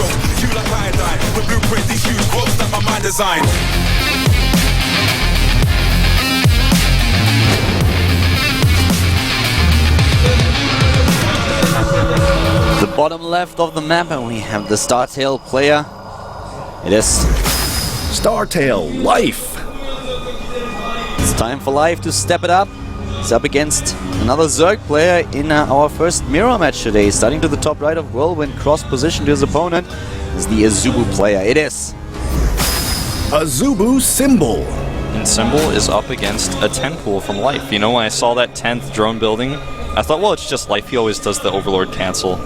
strokes. You like iodine, with blueprint, these huge quotes that my mind designed. The bottom left of the map, and we have the StarTale player. It is StarTale Life. It's time for Life to step it up. It's up against another Zerg player in our first mirror match today. Starting to the top right of Whirlwind, cross position to his opponent is the AZUBU player. It is AZUBU Symbol. And Symbol is up against a 10 pool from Life. You know, when I saw that 10th drone building, I thought, well, it's just Life. He always does the Overlord cancel.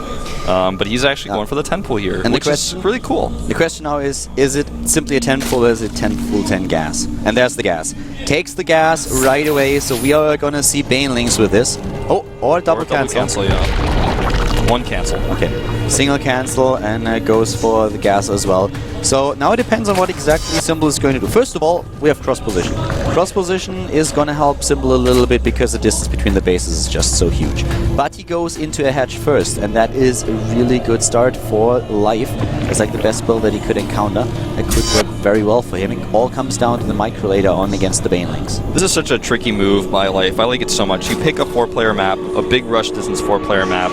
But he's actually going for the 10 pool here, which is really cool. The question now is it simply a 10 pool or is it 10 full 10 gas? And there's the gas. Takes the gas right away, so we are going to see Banelings with this. Oh, or double cancel. Yeah. One cancel. Okay, single cancel and goes for the gas as well. So now it depends on what exactly Symbol is going to do. First of all, we have cross position. Cross position is going to help Symbol a little bit because the distance between the bases is just so huge. But he goes into a hatch first, and that is a really good start for Life. It's like the best build that he could encounter. It could work very well for him. It all comes down to the micro later on against the Banelings. This is such a tricky move by Life. I like it so much. You pick a 4-player map, a big rush distance 4-player map,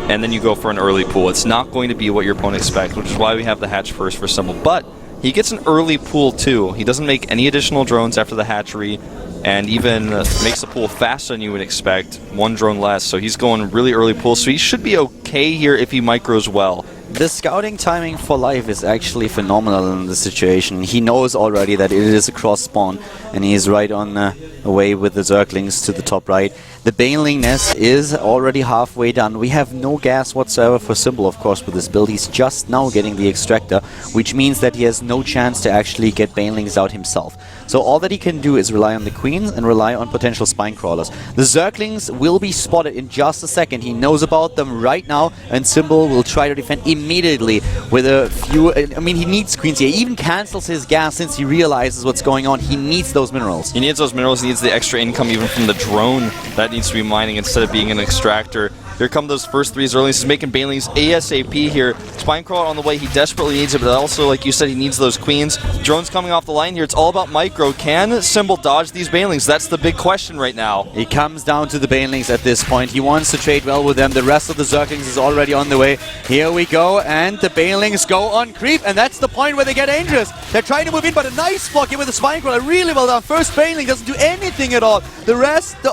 and then you go for an early pool. It's not going to be what your opponent expects, which is why we have the hatch first for Symbol. But he gets an early pool too. He doesn't make any additional drones after the hatchery, and even makes the pool faster than you would expect, 1 drone less. So he's going really early pool, so he should be okay here if he micros well. The scouting timing for Life is actually phenomenal in this situation. He knows already that it is a cross spawn, and he is right on away with the Zerglings to the top right. The Baneling nest is already halfway done. We have no gas whatsoever for Symbol, of course, with this build. He's just now getting the extractor, which means that he has no chance to actually get Banelings out himself. So all that he can do is rely on the Queens and rely on potential Spine Crawlers. The Zerglings will be spotted in just a second. He knows about them right now, and Symbol will try to defend immediately with a few... I mean, he needs Queens here. He even cancels his gas since he realizes what's going on. He needs those minerals. He needs those minerals. He needs the extra income even from the drone that needs to be mining instead of being an extractor. Here come those first 3 Zerglings. He's making Banelings ASAP here. Spinecrawler on the way. He desperately needs it, but also, like you said, he needs those Queens. Drones coming off the line here. It's all about micro. Can Symbol dodge these Banelings? That's the big question right now. He comes down to the Banelings at this point. He wants to trade well with them. The rest of the Zerglings is already on the way. Here we go, and the Banelings go on creep, and that's the point where they get dangerous. They're trying to move in, but a nice block here with the Spinecrawler. Really well done. First Baneling doesn't do anything at all. The rest, the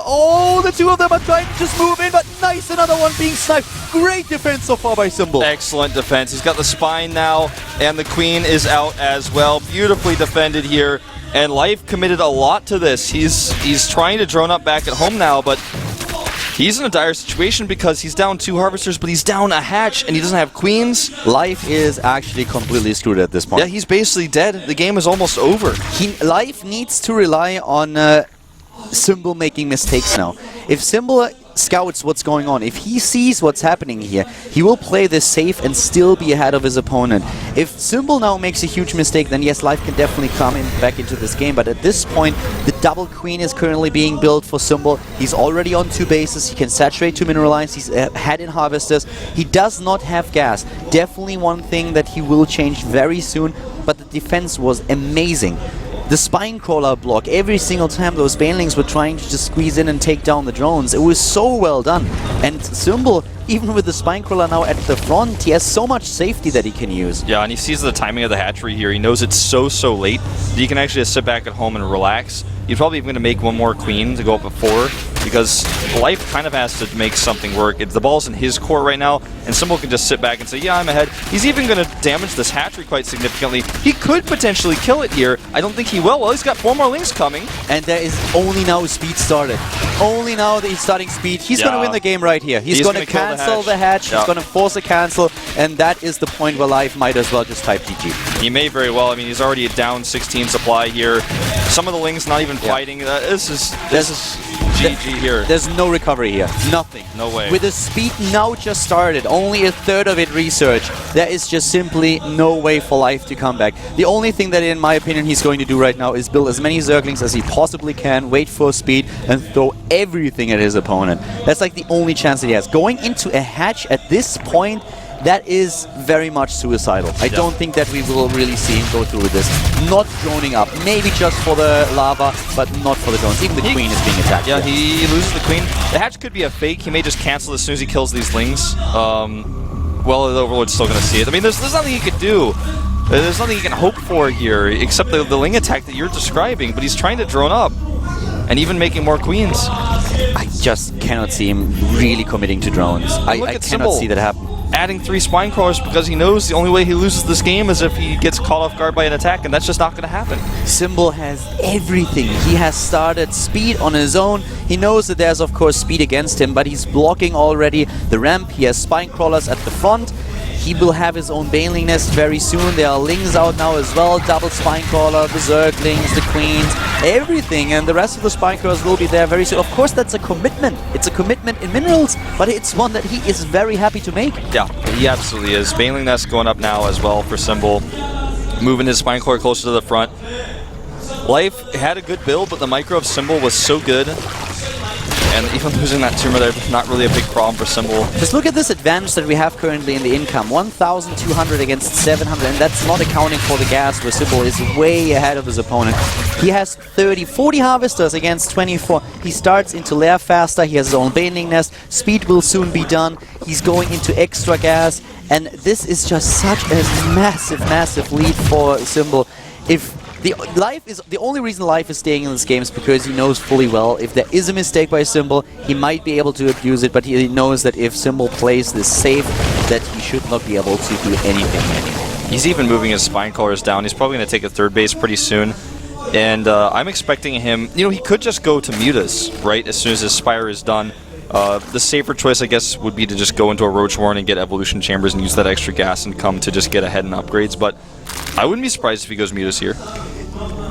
2 of them are trying to just move in, but nice, another one being sniped. Great defense so far by Symbol. Excellent defense. He's got the Spine now, and the Queen is out as well. Beautifully defended here, and Life committed a lot to this. He's trying to drone up back at home now, but he's in a dire situation because he's down 2 Harvesters, but he's down a hatch, and he doesn't have Queens. Life is actually completely screwed at this point. Yeah, he's basically dead. The game is almost over. Life needs to rely on Symbol making mistakes now. If Symbol scouts what's going on, if he sees what's happening here, he will play this safe and still be ahead of his opponent. If Symbol now makes a huge mistake, then yes, Life can definitely come back into this game, but at this point, the double Queen is currently being built for Symbol. He's already on 2 bases, he can saturate 2 mineral lines, he's ahead in Harvesters. He does not have gas. Definitely one thing that he will change very soon, but the defense was amazing. The Spinecrawler block, every single time those Banelings were trying to just squeeze in and take down the drones, it was so well done. And Symbol, even with the Spinecrawler now at the front, he has so much safety that he can use. Yeah, and he sees the timing of the hatchery here. He knows it's so late that he can actually just sit back at home and relax. He's probably even going to make 1 more Queen to go up at 4, because Life kind of has to make something work. The ball's in his court right now, and Symbol can just sit back and say, yeah, I'm ahead. He's even going to damage this hatchery quite significantly. He could potentially kill it here. I don't think he will. Well, he's got 4 more Lings coming. And there is only now speed started. Only now that he's starting speed. He's going to win the game right here. He's going to cancel the hatch. He's going to force a cancel, and that is the point where Life might as well just type GG. He may very well. I mean, he's already down 16 supply here. Some of the Lings not even fighting. This is GG here. There's no recovery here. Nothing. No way. With the speed now just started, only a third of it researched, there is just simply no way for Life to come back. The only thing that, in my opinion, he's going to do right now is build as many Zerglings as he possibly can, wait for speed, and throw everything at his opponent. That's like the only chance that he has. Going into a hatch at this point that is very much suicidal. I don't think that we will really see him go through with this. Not droning up. Maybe just for the lava, but not for the drones. Even the queen is being attacked. Yeah, he loses the queen. The hatch could be a fake. He may just cancel as soon as he kills these lings. Well, the Overlord's still going to see it. I mean, there's nothing he could do. There's nothing he can hope for here, except the ling attack that you're describing, but he's trying to drone up. And even making more queens. I just cannot see him really committing to drones. I cannot see that happen. Adding 3 spine crawlers because he knows the only way he loses this game is if he gets caught off guard by an attack, and that's just not going to happen. Symbol has everything. He has started speed on his own. He knows that there's of course speed against him, but he's blocking already the ramp. He has spine crawlers at the front. He will have his own Baneling Nest very soon. There are Lings out now as well. Double Spine Crawler, the Zerglings, the Queens, everything. And the rest of the Spine Crawlers will be there very soon. Of course, that's a commitment. It's a commitment in minerals, but it's one that he is very happy to make. Yeah, he absolutely is. Baneling Nest going up now as well for Symbol. Moving his Spine Crawler closer to the front. Life had a good build, but the micro of Symbol was so good. And even losing that tumor there, not really a big problem for Symbol. Just look at this advantage that we have currently in the income. 1,200 against 700, and that's not accounting for the gas, where Symbol is way ahead of his opponent. He has 40 harvesters against 24. He starts into lair faster, he has his own Baneling Nest, speed will soon be done, he's going into extra gas, and this is just such a massive, massive lead for Symbol. If the only reason Life is staying in this game is because he knows fully well if there is a mistake by Symbol, he might be able to abuse it, but he knows that if Symbol plays this safe, that he should not be able to do anything anymore. He's even moving his spine crawlers down. He's probably going to take a third base pretty soon. And I'm expecting him, you know, he could just go to Mutas, right, as soon as his Spire is done. The safer choice, I guess, would be to just go into a Roach Warren and get Evolution Chambers and use that extra gas and come to just get ahead in upgrades, but I wouldn't be surprised if he goes Mutas here.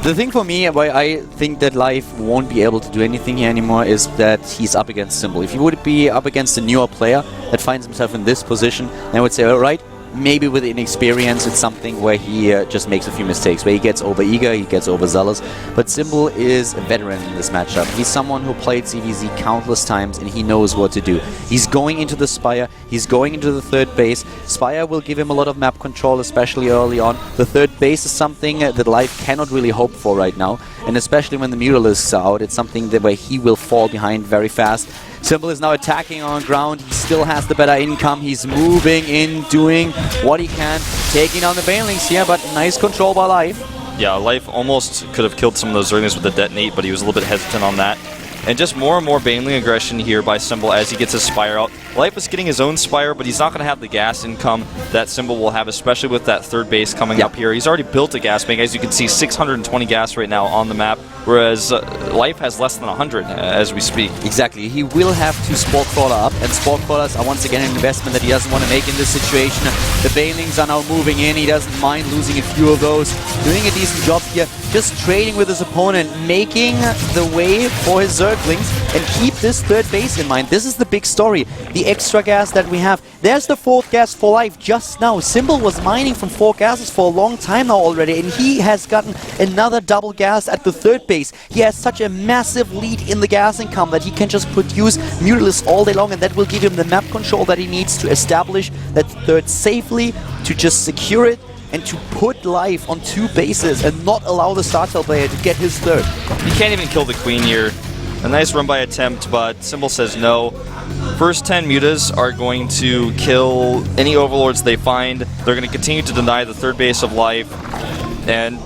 The thing for me, why I think that Life won't be able to do anything here anymore, is that he's up against Symbol. If he would be up against a newer player that finds himself in this position, I would say, alright, maybe with inexperience it's something where he just makes a few mistakes, where he gets over eager, he gets over zealous. But Symbol is a veteran in this matchup. He's someone who played CVZ countless times and he knows what to do. He's going into the Spire, he's going into the third base. Spire will give him a lot of map control, especially early on. The third base is something that Life cannot really hope for right now, and especially when the Mutalisks are out, it's something that where he will fall behind very fast. Symbol is now attacking on ground, he still has the better income, he's moving in, doing what he can, taking down the Banelings here, but nice control by Life. Yeah, Life almost could have killed some of those Zerglings with the Detonate, but he was a little bit hesitant on that. And just more and more Baneling aggression here by Symbol as he gets his Spire out. Life is getting his own Spire, but he's not going to have the gas income that Symbol will have, especially with that third base coming up here. He's already built a gas bank. As you can see, 620 gas right now on the map, whereas Life has less than 100 as we speak. Exactly. He will have to Spore Crawler up, and Spore Crawlers are once again an investment that he doesn't want to make in this situation. The Banelings are now moving in. He doesn't mind losing a few of those. Doing a decent job here, just trading with his opponent, making the way for his Zerglings, and keep this third base in mind. This is the big story. The extra gas that we have. There's the fourth gas for Life just now. Symbol was mining from 4 gases for a long time now already, and he has gotten another double gas at the third base. He has such a massive lead in the gas income that he can just produce Mutalisks all day long, and that will give him the map control that he needs to establish that third safely, to just secure it, and to put Life on 2 bases and not allow the StarTale player to get his third. You can't even kill the Queen here. A nice run by attempt, but Symbol says no. First 10 Mutas are going to kill any Overlords they find. They're going to continue to deny the third base of Life. And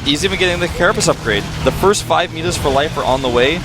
he's even getting the Carapace upgrade. The first 5 Mutas for Life are on the way.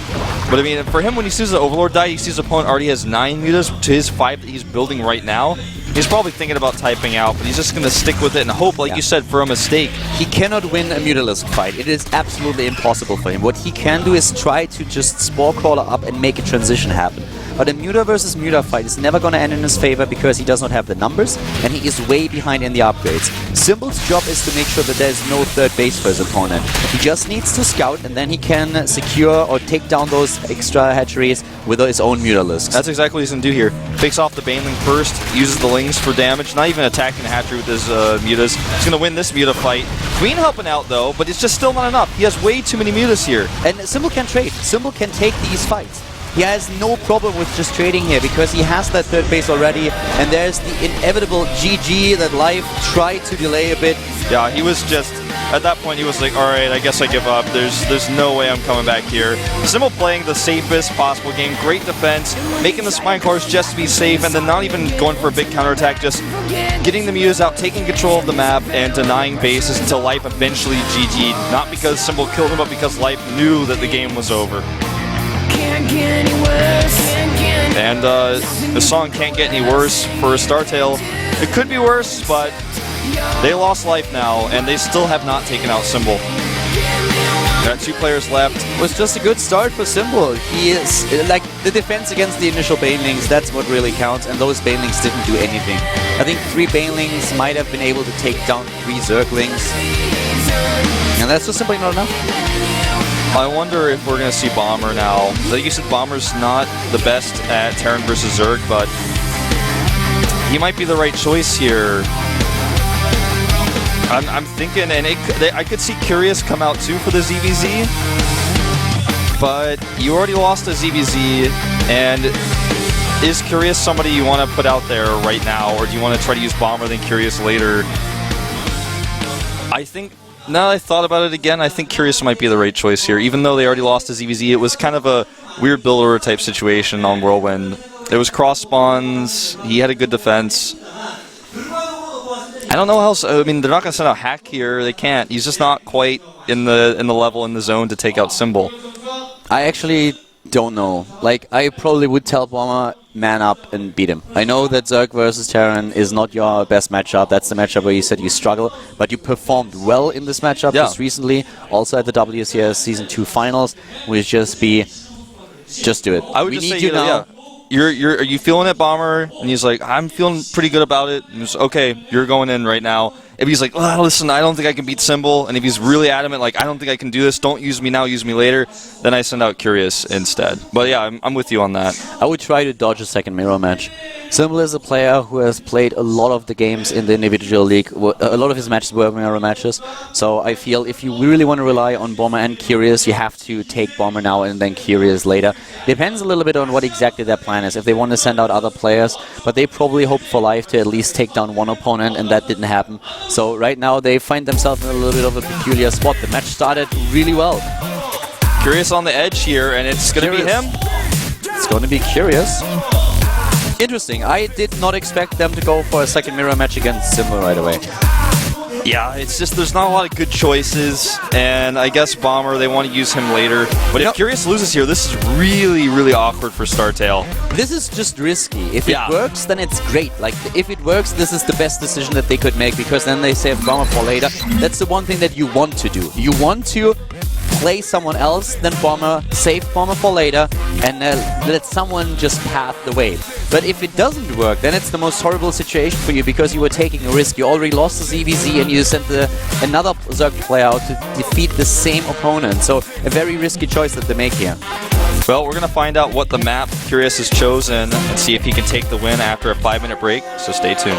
But I mean, for him, when he sees the Overlord die, he sees his opponent already has 9 Mutas to his 5 that he's building right now. He's probably thinking about typing out, but he's just going to stick with it and hope, like you said, for a mistake. He cannot win a Mutalisk fight. It is absolutely impossible for him. What he can do is try to just Spore Crawler up and make a transition happen. But a Muta versus Muta fight is never going to end in his favor because he does not have the numbers and he is way behind in the upgrades. Symbol's job is to make sure that there's no third base for his opponent. He just needs to scout and then he can secure or take down those extra hatcheries with his own Mutalisks. That's exactly what he's going to do here. Takes off the Baneling first, uses the Lings for damage, not even attacking the hatchery with his Mutas. He's going to win this Muta fight. Queen helping out though, but it's just still not enough. He has way too many Mutas here. And Symbol can trade. Symbol can take these fights. he has no problem with just trading here because he has that third base already, and there's the inevitable GG that Life tried to delay a bit. Yeah, he was just, at that point he was like, alright, I guess I give up. There's no way I'm coming back here. Symbol playing the safest possible game, great defense, making the spine cores just to be safe, and then not even going for a big counterattack, just getting the Muse out, taking control of the map, and denying bases until Life eventually GG'd. Not because Symbol killed him, but because Life knew that the game was over. And the song Can't Get Any Worse for StarTale. It could be worse, but they lost Life now, and they still have not taken out Symbol. Got 2 players left. It was just a good start for Symbol. He is, like, the defense against the initial Banelings, that's what really counts, and those Banelings didn't do anything. I think 3 Banelings might have been able to take down 3 Zerglings, and that's just simply not enough. I wonder if we're going to see Bomber now. Like you said, Bomber's not the best at Terran versus Zerg, but he might be the right choice here. I'm thinking, and I could see Curious come out too for the ZVZ, but you already lost a ZVZ, and is Curious somebody you want to put out there right now, or do you want to try to use Bomber then Curious later? I think, now that I thought about it again, I think Curious might be the right choice here. Even though they already lost to ZVZ, it was kind of a weird builder type situation on Whirlwind. There was cross spawns, he had a good defense. I don't know how else, I mean, they're not going to send out Hack here, they can't. He's just not quite in the level, in the zone to take out Symbol. I actually don't know. Like, I probably would tell Bomber, man up and beat him. I know that Zerg versus Terran is not your best matchup. That's the matchup where you said you struggle, but you performed well in this matchup just recently. Also at the WCS Season 2 Finals, would just be, just do it. I would just say, you know, are you feeling it, Bomber? And he's like, I'm feeling pretty good about it. And he's okay, you're going in right now. If he's like, oh, listen, I don't think I can beat Symbol, and if he's really adamant, like, I don't think I can do this, don't use me now, use me later, then I send out Curious instead. But yeah, I'm with you on that. I would try to dodge a second mirror match. Symbol is a player who has played a lot of the games in the individual league. A lot of his matches were mirror matches. So I feel if you really want to rely on Bomber and Curious, you have to take Bomber now and then Curious later. Depends a little bit on what exactly their plan is. If they want to send out other players, but they probably hope for Life to at least take down one opponent, and that didn't happen. So right now they find themselves in a little bit of a peculiar spot. The match started really well. Curious on the edge here, and it's going to be him. It's going to be Curious. Interesting. I did not expect them to go for a second mirror match against Symbol right away. Yeah, it's just there's not a lot of good choices, and I guess Bomber, they want to use him later. But if Curious loses here, this is really, really awkward for StarTale. This is just risky. If it works, then it's great. Like, if it works, this is the best decision that they could make, because then they save Bomber for later. That's the one thing that you want to do. You want to play someone else than Bomber, save Bomber for later, and let someone just path the way. But if it doesn't work, then it's the most horrible situation for you, because you were taking a risk. You already lost the ZVZ and you sent another Zerg player out to defeat the same opponent. So a very risky choice that they make here. Well, we're going to find out what the map Curious has chosen and see if he can take the win after a 5-minute break, so stay tuned.